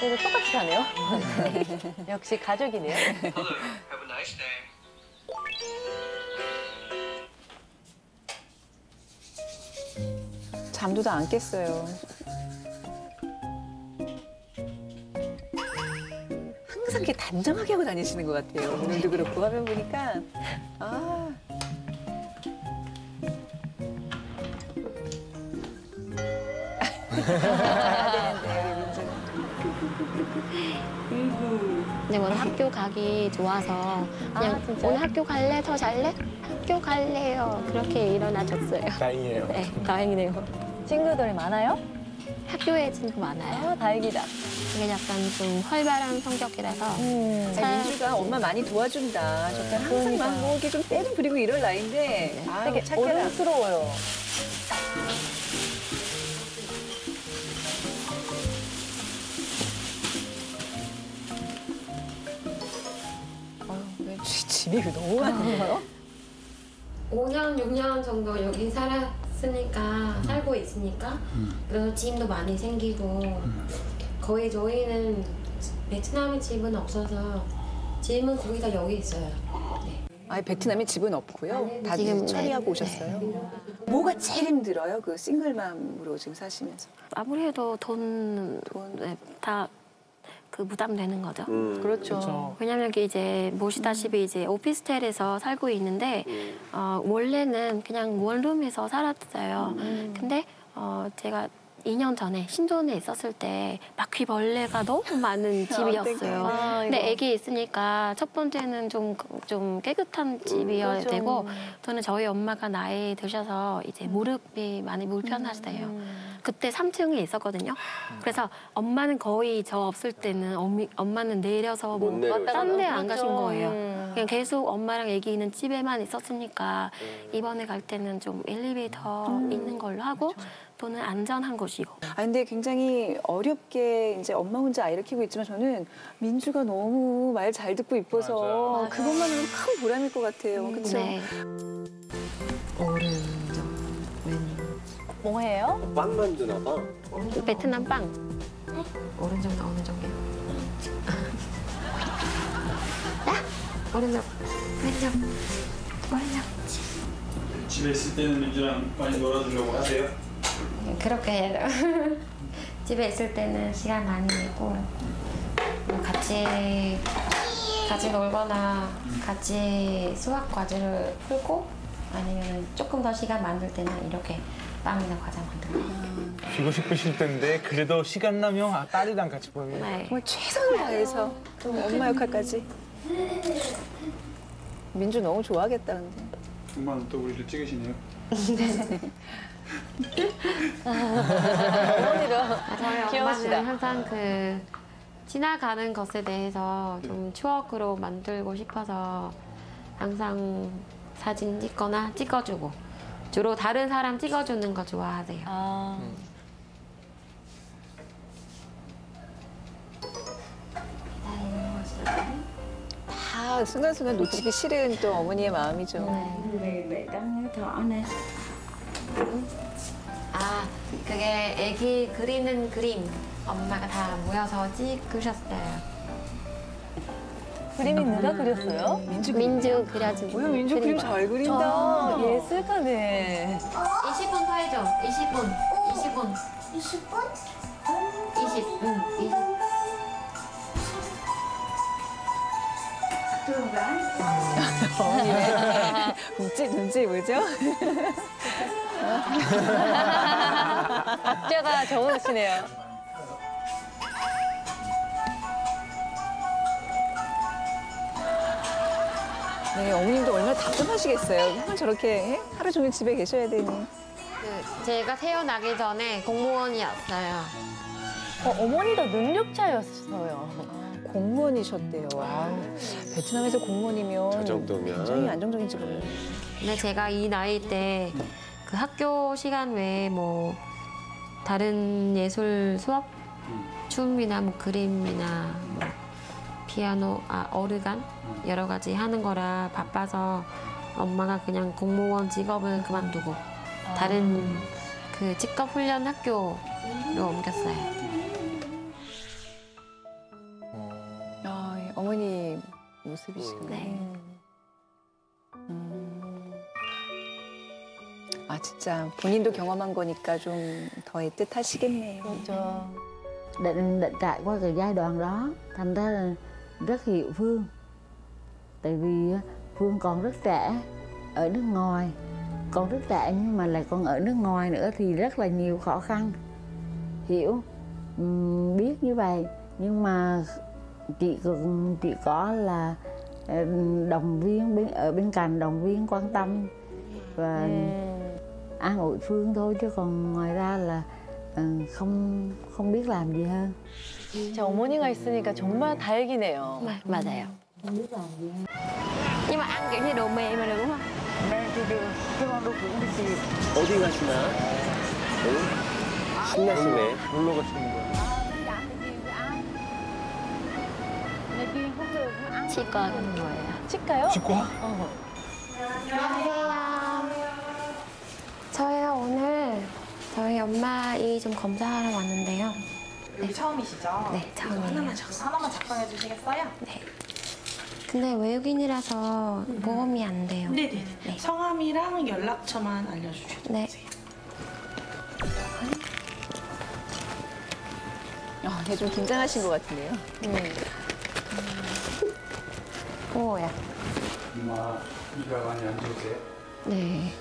그래도 똑같이 사네요. 역시 가족이네요. Hello, have a nice day. 잠도 다 안 깼어요. 항상 이렇게 단정하게 하고 다니시는 것 같아요. 오늘도 그렇고 화면 보니까. 아. 해야 되는데, 근데 오늘 학교 가기 좋아서 그냥 오늘 학교 갈래? 더 잘래? 학교 갈래요. 그렇게 일어나셨어요. 다행이에요. 네, 다행이네요. 친구들이 많아요? 학교에 친구 많아요. 아, 다행이다. 이게 약간 좀 활발한 성격이라서 민주가 엄마 많이 도와준다. 저는 항상 그러니까요. 막 뭐 이렇게 좀 때도 부리고 이럴 나이인데. 아, 되게 착해라. 어른스러워요. 왜 짐이 너무 많아요? 5년, 6년 정도 여기 살고 있으니까 그래서 짐도 많이 생기고 거의 저희는 베트남에 집은 없어서 짐은 거의 다 여기 있어요. 네. 아, 베트남에 집은 없고요. 다 지금, 처리하고 네. 오셨어요. 뭐가 제일 힘들어요? 그 싱글맘으로 지금 사시면서. 아무래도 돈 네, 다 그 부담되는 거죠. 그렇죠. 왜냐면 이게 이제 보시다시피 이제 오피스텔에서 살고 있는데 원래는 그냥 원룸에서 살았어요. 근데 제가 2년 전에 신촌에 있었을 때 바퀴벌레가 너무 많은 집이었어요. 근데 애기 있으니까 첫 번째는 좀 깨끗한 집이어야 그렇죠. 되고 저는 저희 엄마가 나이 드셔서 이제 무릎이 많이 불편하세요. 그때 3층에 있었거든요. 그래서 엄마는 거의 저 없을 때는 엄마는 내려서 뭐 딴 데 안 가신 거예요. 그냥 계속 엄마랑 애기 있는 집에만 있었으니까 이번에 갈 때는 좀 엘리베이터 있는 걸로 하고 또는 안전한 곳이고. 아, 근데 굉장히 어렵게 이제 엄마 혼자 아이를 키우고 있지만 저는 민주가 너무 말 잘 듣고 이뻐서 맞아. 그것만으로도 큰 보람일 것 같아요. 그렇죠? 네. 오른쪽, 왼. 뭐예요? 빵 만드나 봐. 베트남 빵. 오른쪽도 어느 쪽이요? 오른쪽, 왼쪽, 오른쪽. 집에 있을 때는 민주랑 많이 놀아주려고 하세요? 그렇게 해요. 집에 있을 때는 시간 많이 내고 같이 놀거나 같이 수학 과제를 풀고 아니면 조금 더 시간 만들 때는 이렇게 빵이나 과자 만들고. 쉬고 싶으실 텐데 그래도 시간 나면 딸이랑 같이 보면 네. 정말 최선을 다해서 그 엄마 역할까지. 민주 너무 좋아하겠다, 근데. 엄마는 또 우리를 찍으시네요. 어머니가 저희 귀여우시다. 엄마는 항상 그 지나가는 것에 대해서 좀 추억으로 만들고 싶어서 항상 사진 찍거나 찍어주고 주로 다른 사람 찍어주는 거 좋아하세요. 아, 다 순간순간 놓치기 싫은 또 어머니의 마음이죠. Về đăng thọ nè. 아, 그게 애기 그리는 그림 엄마가 다 모여서 찍으셨어요. 그림이 누가 그렸어요? 민주 그려준 뭐야, 민주 그림 잘 그린다. 아, 예술가네. 20분 더 해줘. 20분. 20분. 20분? 20. 응, 20. Trường 눈치, 눈치 뭐죠? 박자가 좋으시네요. 네, 어머님도 얼마나 답답하시겠어요. 항상 저렇게 하루 종일 집에 계셔야 되니. 제가 태어나기 전에 공무원이었어요. 어머니도 능력자였어요. 공무원이셨대요. 아유, 베트남에서 공무원이면 저 정도면. 굉장히 안정적인지 몰라요. 근데 제가 이 나이 때 그 학교 시간 외에 뭐 다른 예술 수업, 춤이나 뭐 그림이나 뭐 피아노, 오르간 여러 가지 하는 거라 바빠서 엄마가 그냥 공무원 직업을 그만두고 다른 그 직업 훈련 학교로 옮겼어요. 모습이시군요. 네. 아 진짜 본인도 경험한 거니까 좀 더 애틋하시겠네요. 그렇죠. định trải qua cái giai đoạn đó, thành ra là rất hiểu Phương. Tại vì Phương còn rất trẻ ở nước ngoài, còn rất trẻ nhưng mà lại còn ở nước ngoài nữa thì rất là nhiều khó khăn. Hiểu, biết như vậy nhưng mà chỉ có là động viên ở bên cạnh, động viên quan tâm và an ủi Phương thôi, chứ còn ngoài ra là không biết làm gì hơn. 진짜 어머니가 있으니까 정말 다행이네요. 맞아요. Không biết làm gì hơn. Nhưng mà ăn kiểu như đồ mềm mà được đúng không? Mẹ thì được, chứ con đâu cũng đi tìm. 어디 가시나? 응? 신나시네. 놀러 가시는 거예요? 치과 가는 거예요. 치과요? 치과? 저희가 오늘 저희 엄마 이 좀 검사하러 왔는데요. 여기 처음이시죠? 네, 처음이에요. 하나만 작성해 주시겠어요? 네. 근데 외국인이라서 보험이 안 돼요. 네네네. 네. 성함이랑 연락처만 알려주셔도 네. 되세요. 네, 좀 긴장하신 것 같은데요. 뭐야? 이마 이가 많이 안 좋으세요? 네.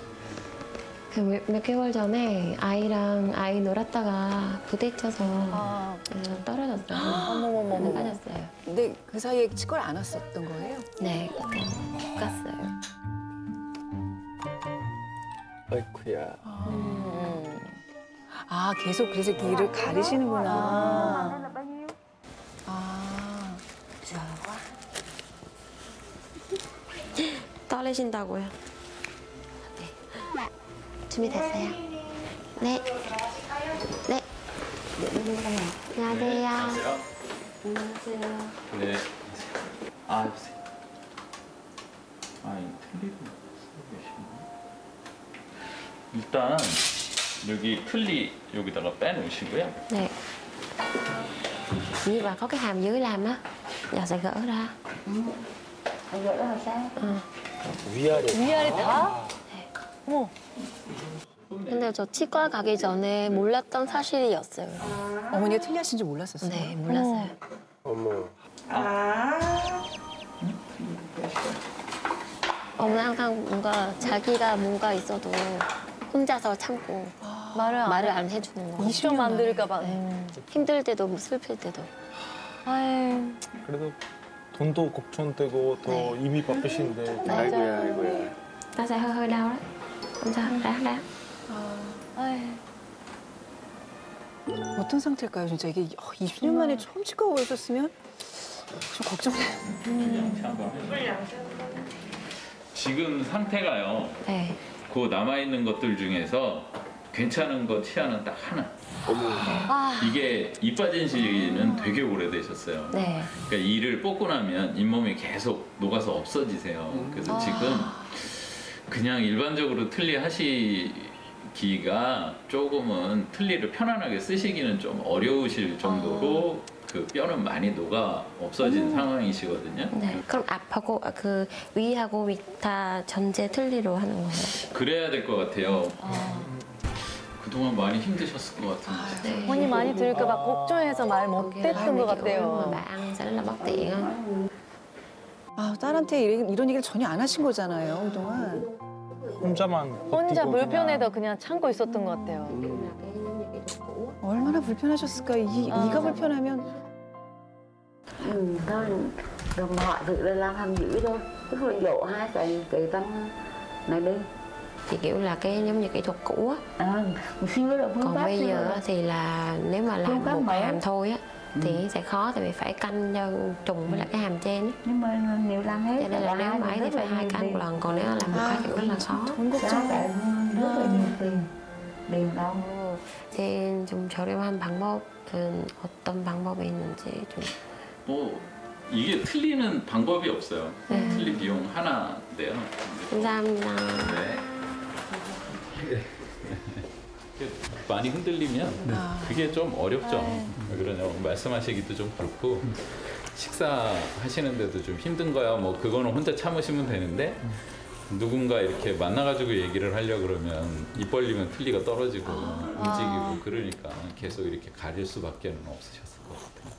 그 몇 개월 전에 아이 놀았다가 부딪혀서 아, 떨어졌어요. 어머머머머. 빠졌어요. 근데 그 사이에 치과를 안 왔었던 거예요? 네, 그때 못 갔어요. 아이쿠야. 아 계속 그래서 길을 가리시는구나. 아, 떨리신다고요? 네. 준비됐어요? 네. 네. 안녕하세요. 안녕하세요. 네. 아, 여보세요. 아, 이 틀리도 쓰고 계시네. 일단 여기 틀리 여기다가 빼놓으시고요. 네. Như bà có cái hàm dưới làm á, giờ sẽ gỡ ra. Gỡ là sao? 위아래. 위아래 다? 어머. 근데 저 치과 가기 전에 몰랐던 사실이었어요. 어머니가 틀리하신 줄 몰랐었어요? 네, 몰랐어요. 어머. 어머니 항상 뭔가 자기가 뭔가 있어도 혼자서 참고 말을 안 해주는 거. 이슈 만들까봐. 힘들 때도 뭐 슬플 때도. 아유. 그래도 돈도 걱정되고 더 네. 이미 바쁘신데. 아이고야, 아이고야. Ta sẽ hơi đau đó. Không sao, ráng. 아유. 어떤 상태일까요? 진짜 이게 20년 만에 처음 치과 오셨으면 좀 걱정돼요. 지금 상태가요. 네. 그 남아있는 것들 중에서 괜찮은 거 치아는 딱 하나. 이게 이 빠진 시기는 되게 오래되셨어요. 네. 그러니까 이를 뽑고 나면 잇몸이 계속 녹아서 없어지세요. 그래서 지금 그냥 일반적으로 틀리 하시기가 조금은 틀니를 편안하게 쓰시기는 좀 어려우실 정도로 그 뼈는 많이 녹아 없어진 상황이시거든요. 네. 그럼 앞하고 그 위하고 위 다 전체 틀니로 하는 거예요. 그래야 될 것 같아요. 그동안 많이 힘드셨을 것 같은데. 네. 어머니 많이 들을까봐 걱정해서 말 못했던 것 같아요. Mà ăn sẽ rất là bất tiện á. 아, 딸한테 이런 얘기를 전혀 안 하신 거잖아요, 그동안. 혼자만 혼자 버티고 불편해도 그냥 참고 있었던 것 같아요. 얼마나 불편하셨을까. 이가 불편하면 Thôi, rồi mọi việc là làm tham dữ thôi. Cứ phải dỗ hai cái răng này đi. Thì kiểu là cái giống như kỹ thuật cũ á. Một xíu nữa là phương Còn pháp bây xưa giờ rồi. á, thì là nếu mà Phương làm pháp một mới. hàm thôi á thì sẽ khó tại vì phải canh cho trùng với lại cái hàm trên á. Nhưng mà nếu làm hết Cho nên là nếu mà ấy thì phải 2 cái một lần, còn nếu làm một cái thì rất là khó. 돈 걱정. rất là nhiều tiền. tiền đâu. 제일 좀 저렴한 방법은 어떤 방법이 있는지 좀. 뭐 이게 틀리는 방법이 없어요. 네. 틀리 비용 하나인데요. 감사합니다. 네. 많이 흔들리면 그게 좀 어렵죠. 왜 그러냐면 말씀하시기도 좀 그렇고 식사하시는데도 좀 힘든 거야. 뭐 그거는 혼자 참으시면 되는데 누군가 이렇게 만나가지고 얘기를 하려 그러면 입 벌리면 틀니가 떨어지고 움직이고 그러니까 계속 이렇게 가릴 수밖에 없으셨을 것 같아요.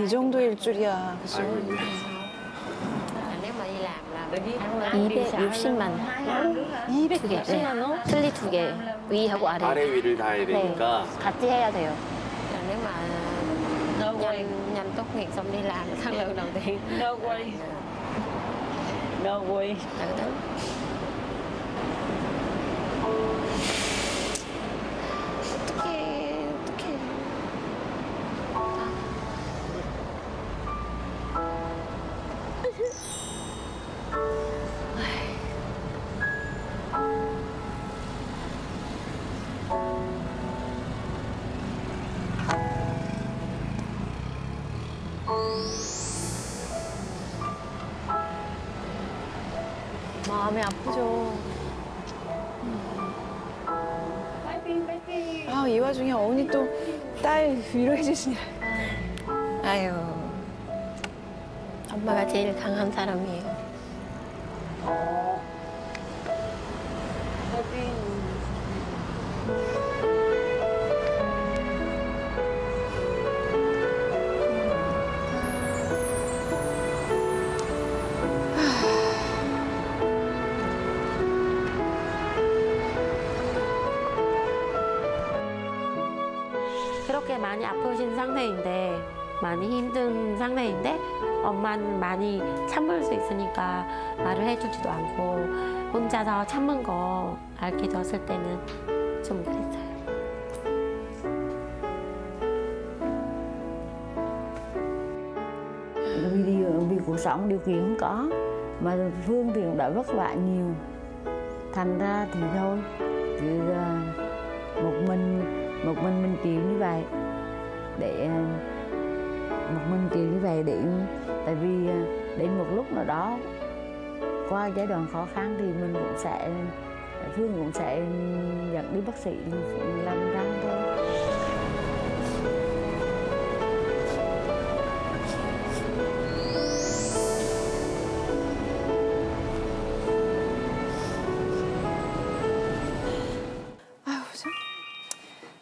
이 정도일 줄이야. 그죠? 260만 원. 260만 원? 틀니 2개. 위하고 아래. 아래 위를 다 해야 되니까. 같이 해야 돼요. nếu mà nhanh tốt nghiệp xong đi làm tháng lương đầu tiên. No way. No way. Tự tính. 어떡해. 마음이 아프죠. 아, 이 와중에 어머니 또 딸 위로해 주시냐. 아유. 엄마가 제일 강한 사람이에요. 그렇게 많이 아프신 상태인데 많이 힘든 상태인데 엄마는 많이 참을 수 있으니까 말을 해주지도 않고 혼자서 참은 거 알게 되었을 때는 좀 그랬어요. Vì cuộc sống điều kiện không có mà Phương thì cũng đã vất vả nhiều, thành ra thì thôi cứ một mình chịu như vậy để tại vì đến một lúc nào đó qua giai đoạn khó khăn thì mình cũng sẽ Phương cũng sẽ dẫn đi bác sĩ làm răng thôi.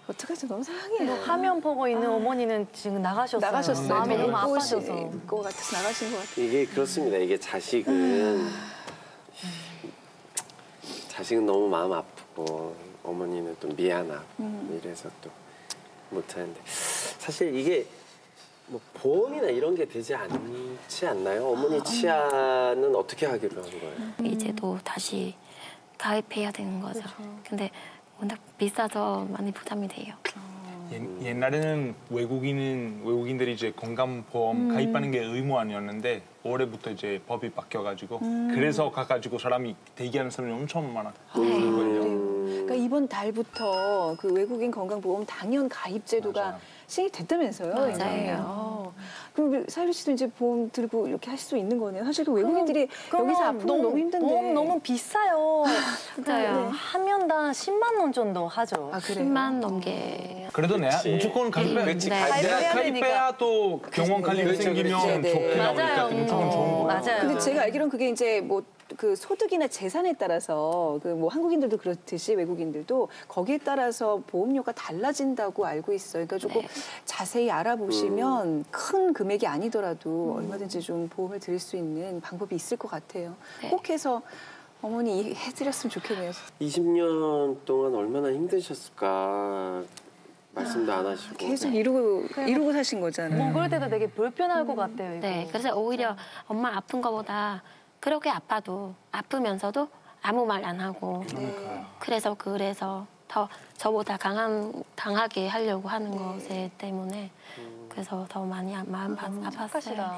어떡하지? 너무 상해요. 화면 보고 있는 어머니는 지금 나가셨어요. 나가셨어요. 마음이 너무 보고 아파져서. 싶을 것 같아서 나가신 것 같아요. 이게 그렇습니다. 이게 자식은 너무 마음 아프고 어머니는 또 미안하고 이래서 또 못하는데 사실 이게 뭐 보험이나 이런 게 되지 않지 않나요? 어머니 치아는 어떻게 하기로 한 거예요? 이제도 다시 가입해야 되는 거죠. 근데 워낙 비싸서 많이 부담이 돼요. 옛날에는 외국인들이 이제 건강보험 가입하는 게 의무 아니었는데 올해부터 이제 법이 바뀌어가지고 그래서 가가지고 사람이 대기하는 사람이 엄청 많아. 그러니까 이번 달부터 그 외국인 건강보험 당연 가입 제도가 시행이 됐다면서요? 맞아요. 그럼 사유리 씨도 이제 보험 들고 이렇게 하실 수 있는 거네요. 사실 그 외국인들이 여기서 아프면 너무 힘든데. 너무 비싸요. 맞아요. 하면당 10만 원 정도 하죠. 아, 그래요? 10만 넘게. 그래도 내가 무조건 가입해야 그치, 내가 가입해야 또 병원 관리 생기면 좋게 나오니까 무조건 좋은 거예요. 맞아요. 근데 제가 알기로는 그게 이제 뭐 그 소득이나 재산에 따라서 그 뭐 한국인들도 그렇듯이 외국인들도 거기에 따라서 보험료가 달라진다고 알고 있어요. 그러니까 조금 자세히 알아보시면 큰 금액이 아니더라도 얼마든지 좀 보험을 드릴 수 있는 방법이 있을 것 같아요. 꼭 해서 어머니 해드렸으면 좋겠네요. 20년 동안 얼마나 힘드셨을까 말씀도 안 하시고 계속 이루고 사신 거잖아요. 뭐 그럴 때도 되게 불편할 것 같아요. 이거. 네, 그래서 오히려 엄마 아픈 거보다 그렇게 아프면서도 아무 말 안 하고 그래서 더 저보다 강하게 하려고 하는 것 때문에 그래서 더 많이 마음 아팠어요. 착하시다.